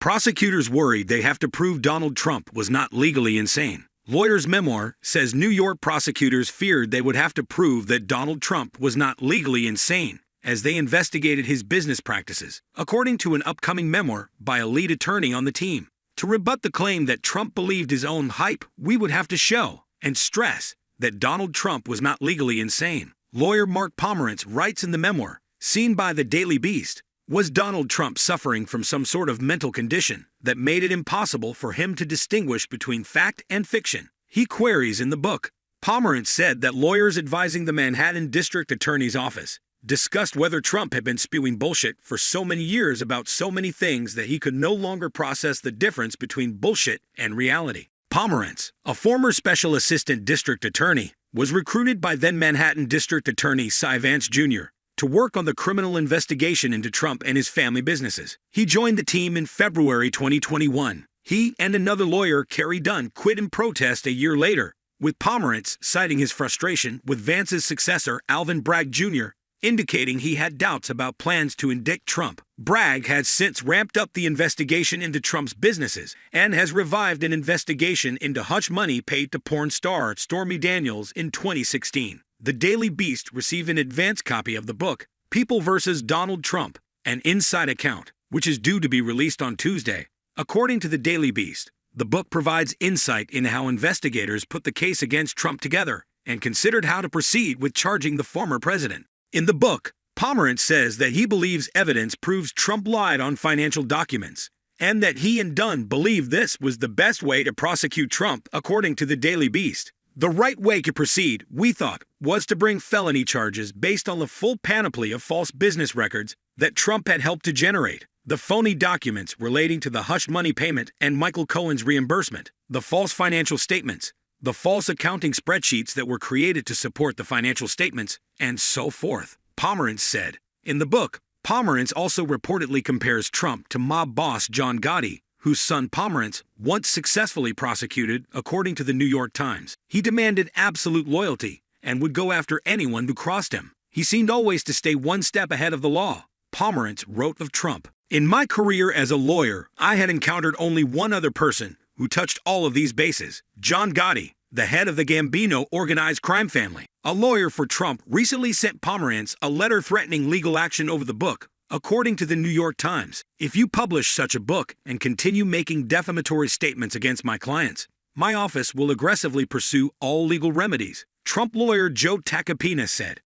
Prosecutors worried they have to prove Donald Trump was not legally insane. Lawyer's memoir says New York prosecutors feared they would have to prove that Donald Trump was not legally insane as they investigated his business practices, according to an upcoming memoir by a lead attorney on the team. To rebut the claim that Trump believed his own hype, we would have to show and stress that Donald Trump was not legally insane. Lawyer Mark Pomerantz writes in the memoir, seen by the Daily Beast, was Donald Trump suffering from some sort of mental condition that made it impossible for him to distinguish between fact and fiction? He queries in the book. Pomerantz said that lawyers advising the Manhattan District Attorney's Office discussed whether Trump had been spewing bullshit for so many years about so many things that he could no longer process the difference between bullshit and reality. Pomerantz, a former special assistant district attorney, was recruited by then Manhattan District Attorney Cy Vance Jr. to work on the criminal investigation into Trump and his family businesses. He joined the team in February 2021. He and another lawyer, Kerry Dunn, quit in protest a year later, with Pomerantz citing his frustration with Vance's successor, Alvin Bragg Jr., indicating he had doubts about plans to indict Trump. Bragg has since ramped up the investigation into Trump's businesses and has revived an investigation into hush money paid to porn star Stormy Daniels in 2016. The Daily Beast received an advance copy of the book, People vs. Donald Trump, an inside account, which is due to be released on Tuesday. According to the Daily Beast, the book provides insight into how investigators put the case against Trump together and considered how to proceed with charging the former president. In the book, Pomerantz says that he believes evidence proves Trump lied on financial documents, and that he and Dunn believe this was the best way to prosecute Trump, according to the Daily Beast. The right way to proceed, we thought, was to bring felony charges based on the full panoply of false business records that Trump had helped to generate. The phony documents relating to the hush money payment and Michael Cohen's reimbursement, the false financial statements, the false accounting spreadsheets that were created to support the financial statements, and so forth, Pomerantz said. In the book, Pomerantz also reportedly compares Trump to mob boss John Gotti, whose son Pomerantz once successfully prosecuted, according to the New York Times. He demanded absolute loyalty and would go after anyone who crossed him. He seemed always to stay one step ahead of the law, Pomerantz wrote of Trump. In my career as a lawyer, I had encountered only one other person who touched all of these bases, John Gotti, the head of the Gambino organized crime family. A lawyer for Trump recently sent Pomerantz a letter threatening legal action over the book, according to the New York Times. If you publish such a book and continue making defamatory statements against my clients, my office will aggressively pursue all legal remedies, Trump lawyer Joe Tacopina said.